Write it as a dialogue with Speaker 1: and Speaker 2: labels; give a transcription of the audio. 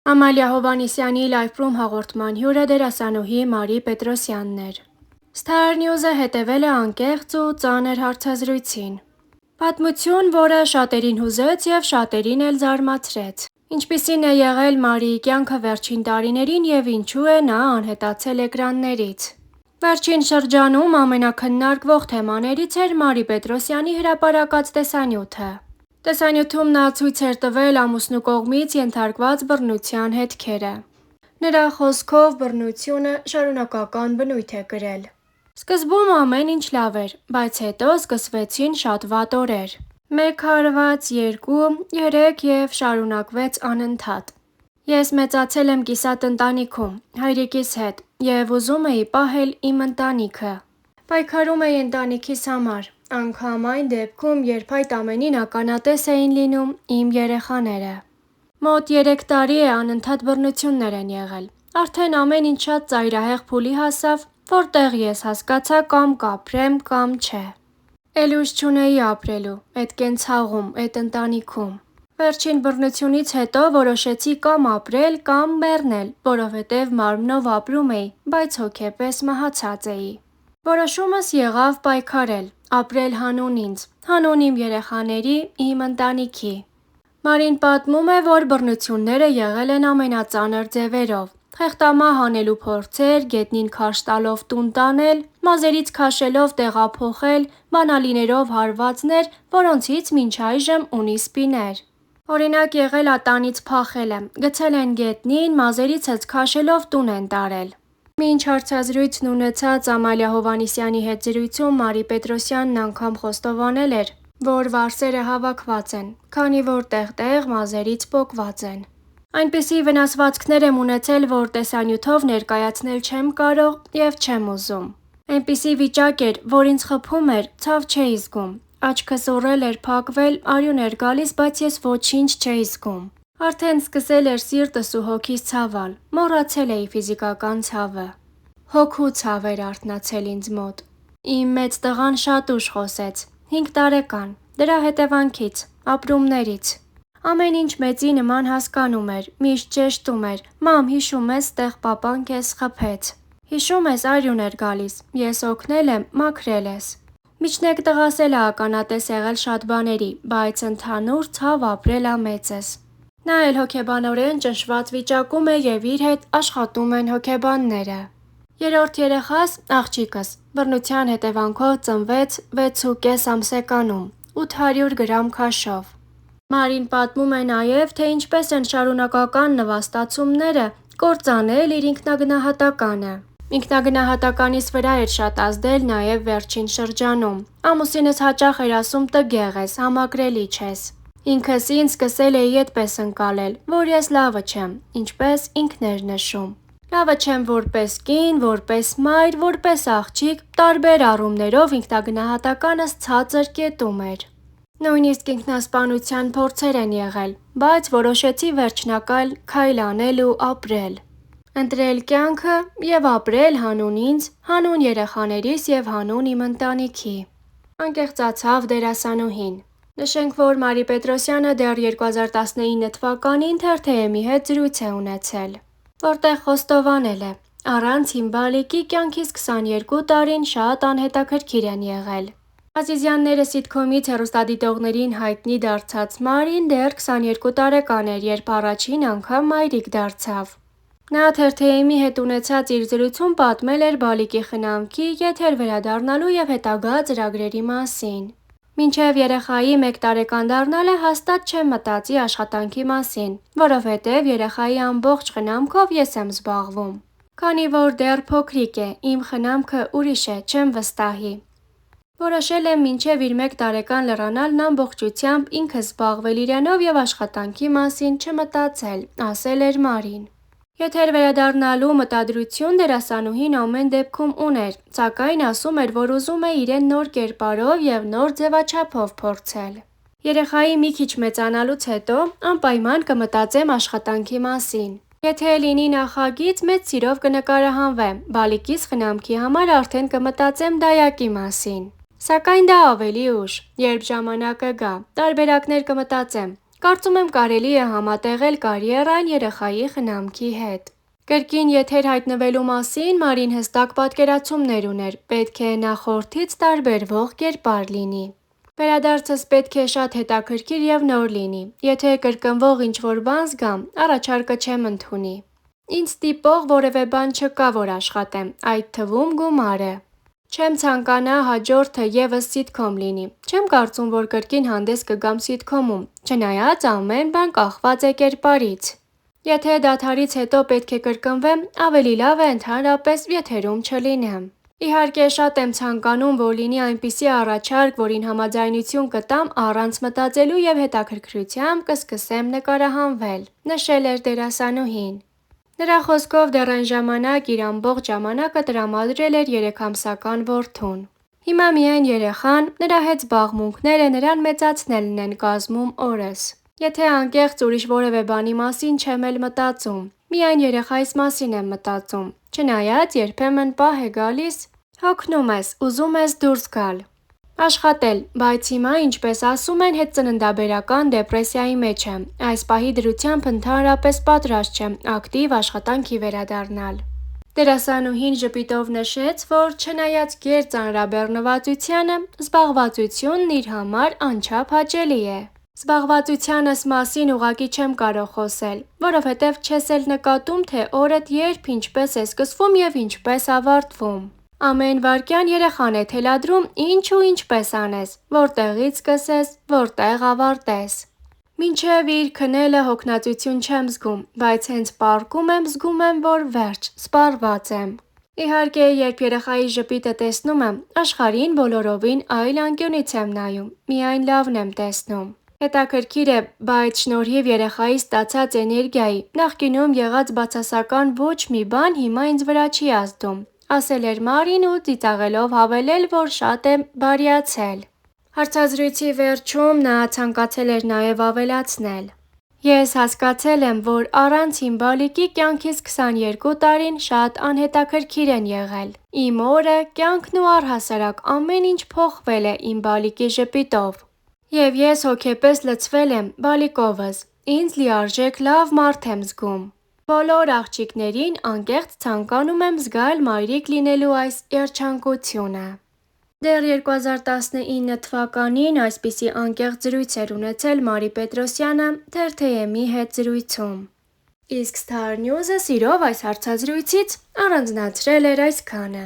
Speaker 1: Ամալիա Հովհաննիսյանի Լայֆրում հաղորդման հյուրը դերասանուհի Մարի Պետրոսյանն էր։ Star News-ը հետևել է անկեղծ ու ծանր հարցազրույցին։ Պատմություն, որը շատերին հուզեց և շատերին էլ զարմացրեց։ Ինչպիսին է եղել Մարիի կյանքը վերջին տարիներին և ինչու է նա անհետացել էկրաններից։ Վերջին շրջանում ամենաքննարկվող թեմաներից էր Մարի Պետրոսյանի հրապարակած տեսանյութը։ Տեսանյութում նա ցույց էր տվել ամուսնու կողմից ենթարկված բռնության հետքերը։ Նրա խոսքով բռնությունը շարունակական բնույթ է կրել։ Սկզբում ամեն ինչ լավ էր, բայց հետո սկսվեցին շատ վատ օրեր։ 1 հարված, 2, 3 և շարունակվեց անընդհատ։ Ես մեծացել եմ կիսատ ընտանիքում, հայրիկիս հետ և ուզում էի պահել իմ ընտանիքը։ Պայքարում էի ընտանիքիս համար, անգամ այն դեպքում, երբ այդ ամենին ականատես էին լինում իմ երեխաները։ Մոտ 3 տարի է անընդհատ բռնություններ են եղել։ Արդեն ամեն ինչ շատ ծայրահեղ փուլի հասավ, որտեղ ես հասկացա կամ կապրեմ, կամ չէ։ Էլ ուժ չունեի ապրելու էդ կենցաղում, էդ ընտանիքում։ Վերջին բռնությունից հետո որոշեցի կամ ապրել, կամ մեռնել, որովհետև մարմնով ապրում էի, բայց հոգեպես մահացած էի։ Որոշումս եղավ պայքարել, ապրել հանուն ինձ, հանուն իմ երեխաների, իմ ընտանիքի։ Մարին պատմում է, որ բռնությունները եղել են ամենածանր ձևերով՝ խեղդամահ անելու փորձեր, գետնին քարշ տալով տուն տանել, մազերից քաշելով տեղափոխել, բանալիներով հարվածներ, որոնցից մինչ այժմ ունի սպիներ։ Օրինակ եղել ատանից փախելը, գցել են գետնին, մազերիցս քաշելով տուն են տարել։ Մինչ հարցազրույցն ունեցած Ամալիա Հովհաննիսյանի հետ զրույցում Մարի Պետրոսյանն անգամ խոստովանել էր, որ վարսերը հավաքված են, քանի որ տեղ-տեղ մազերից պոկված են։ Այնպիսի վնասվածքներ եմ ունեցել, որ տեսանյութով ներկայացնել չեմ կարող և չեմ ուզում։ Այնպիսի վիճակ էր, որ ինձ խփում էր, ցավ չէի զգում։ Աչքս ուռել էր, փակվել, արյուն էր գալիս, բայց ես ոչինչ չէի զգում։ Արդեն սկսել էր սիրտս ու հոգիս ցավել, մոռացել էի ֆիզիկական ցավը։ Հոգու ցավ էր արթնացել ինձ մոտ։ Իմ մեծ տղան շատ ուշ խոսեց, 5 տարեկան, դրա հետևանքից, ապրումներից։ Ամեն ինչ մեծի նման հասկանում էր, միշտ շեշտում էր՝ մամ, հիշում ես, տեղ պապան քեզ խփեց։ Հիշում ես, արյուն էր գալիս, ես օգնել եմ, մաքրել ես։ Միջնեկ տղաս էլ ա ականատես եղել շատ բաների, բայց ընդհանուր ցավ ապրել ա մեծս։ Նա էլ հոգեբանորեն ճնշված վիճակում է և իր հետ աշխատում են հոգեբանները։ Երրորդ երեխաս, աղջիկս, բռնության հետևանքով ծնվեց 6.5 ամսեկանում, 800 գրամ քաշով։ Մարին պատմում է նաև, թե ինչպես են շարունակական նվաստացումները կործանել իր ինքնագնահատականը։ Ինքնագնահատականիս վրա էր շատ ազդել նաև վերջին շրջանում։ Ամուսինս հաճախ էր ասում՝ տգեղ ես, համակրելի չես։ Ինքս ինձ սկսել էի էդպես ընկալել, որ ես լավը չեմ, ինչպես ինքն էր նշում։ Լավը չեմ որպես կին, որպես մայր, որպես աղջիկ, տարբեր առումներով ինքնագնահատականս ցածր կետում էր։ Նույնիսկ ինքնասպանության փորձեր են եղել, բայց որոշեցի վերջնակալ քայլ անել ու ապրել։ Ընտրել կյանքը և ապրել հանուն ինձ, հանուն երեխաներիս և հանուն իմ ընտանիքի։ Անկեղծացավ դերասանուհին։ Նշենք, որ Մարի Պետրոսյանը դեռ 2019 թվականին Թերթ-ի հետ զրույց է ունեցել, որտեղ խոստովանել է՝ առանց իմ բալիկի կյանքիս 22 տարին շատ անհետաքրքիր են եղել։ Ազիզյանները սիթքոմից հեռուստադիտողներին հայտնի դարձած Մարին դեռ 22 տարեկան էր, երբ առաջին անգամ մայրիկ դարձավ։ Նա Թերթ-ի հետ ունեցած իր զրույցում պատմել էր բալիկի խնամքի, եթեր վերադառնալու և հետագա ծրագրերի մասին։ Մինչև երեխայի 1 տարեկան դառնալը հաստատ չեմ մտածի աշխատանքի մասին, որովհետև երեխայի ամբողջ խնամքով ես եմ զբաղվում։ Քանի որ դեռ փոքրիկ է, իմ խնամքը ուրիշ է, չեմ վստահի։ Որոշել եմ մինչև իր 1 տարեկան լռանալն ամբողջությամբ ինքս զբաղվել իրենով և աշխատանքի մասին չմտածել, ասել էր Մարին։ Եթեր վերադառնալու մտադրություն դերասանուհին ամեն դեպքում ուներ, սակայն ասում էր, որ ուզում է իրեն նոր կերպարով և նոր ձևաչափով փորձել։ Երեխայի մի քիչ մեծանալուց հետո անպայման կմտածեմ աշխատանքի մասին։ Եթե լինի նախագիծ, մեծ սիրով կնկարահանվեմ, բալիկիս խնամքի համար արդեն կմտածեմ դայակի մասին։ Սակայն դա ավելի ուշ, երբ ժամանակը գա, տարբերակներ կմտածեմ, Կարծում եմ կարելի է համատեղել կարիերան երեխայի խնամքի հետ։ Կրկին եթեր հայտնվելու մասին Մարին հստակ պատկերացումներ ուներ, պետք է նախորդից տարբերվող կերպար լինի։ Վերադարձս պետք է շատ հետաքրքիր և նոր լինի, եթե կրկնվող ինչ-որ բան զգամ, առաջարկը չեմ ընդունի։ Ինձ ստիպող որևէ բան չկա, որ աշխատեմ, այդ թվում գումարը։ Չեմ ցանկանա հաջորդը ևս սիթքոմ լինի, չեմ կարծում, որ կրկին հանդես կգամ սիթքոմում, չնայած ամեն բան կախված է կերպարից։ Եթե դադարից հետո պետք է կրկնվեմ, ավելի լավ է ընդհանրապես եթերում չլինեմ։ Իհարկե շատ եմ ցանկանում, որ լինի այնպիսի առաջարկ, որին համաձայնություն կտամ առանց մտածելու և հետաքրքրությամբ կսկսեմ նկարահանվել, նշել էր դերասանուհին։ Նրա խոսքով դեռ այն ժամանակ իր ամբողջ ժամանակը տրամադրել էր 3-ամսական որդուն։ Հիմա միայն երեխան, նրա հետ զբաղմունքները նրան մեծացնելն են կազմում օրս։ Եթե անկեղծ ուրիշ որևէ բանի մասին չեմ էլ մտածում, միայն երեխայիս մասին եմ մտածում, չնայած երբեմն պահ է գալիս, հոգնում ես, ուզում ես դուրս գալ, աշխատել, բայց հիմա, ինչպես ասում են, հետծննդաբերական դեպրեսիայի մեջ եմ, այս պահի դրությամբ ընդհանրապես պատրաստ չեմ ակտիվ աշխատանքի վերադառնալ։ Դերասանուհին ժպիտով նշեց, որ չնայած գեր ծանրաբեռնվածությանը, զբաղվածությունն իր համար անչափ հաճելի է։ Զբաղվածությանս մասին ուղղակի չեմ կարող խոսել, որովհետև չես էլ նկատում, թե օրդ երբ ինչպես է սկսվում և ինչպես ավարտվում։ Ամեն վայրկյան երեխան է թելադրում ինչ ու ինչպես անես, որտեղից սկսես, որտեղ ավարտես։ Մինչև իր քնելը հոգնածություն չեմ զգում, բայց հենց պառկում եմ, զգում եմ, որ վերջ, սպառված եմ։ Իհարկե, երբ երեխայի ժպիտը տեսնում եմ, աշխարհին բոլորովին այլ անկյունից եմ նայում, միայն լավն եմ տեսնում։ Հետաքրքիր է, բայց շնորհիվ երեխայի ստացած էներգիայի, նախկինում եղած բացասական ոչ մի բան հիմա ինձ վրա չի ազդում, ասել էր Մարին ու ծիծաղելով հավելել, որ շատ է բարյացել։ Հարցազրույցի վերջում նա ցանկացել էր նաև ավելացնել. Ես հասկացել եմ, որ առանց իմ բալիկի կյանքիս 22 տարին շատ անհետաքրքիր են եղել։ Իմ օրը, կյանքն ու առհասարակ ամեն ինչ փոխվել է իմ բալիկի ժպիտով։ Եվ ես հոգեպես լցվել եմ բալիկովս, ինձ լիարժեք լավ մարդ եմ զգում։ Բոլոր աղջիկներին անկեղծ ցանկանում եմ զգալ մայրիկ լինելու այս երջանկությունը։ Դեռ 2019 թվականին այսպիսի անկեղծ զրույց էր ունեցել Մարի Պետրոսյանը Թերթ-ԵՄ-ի հետ զրույցում։ Իսկ Star News-ը սիրով այս հարցազրույցից առանձնացրել էր այսքանը։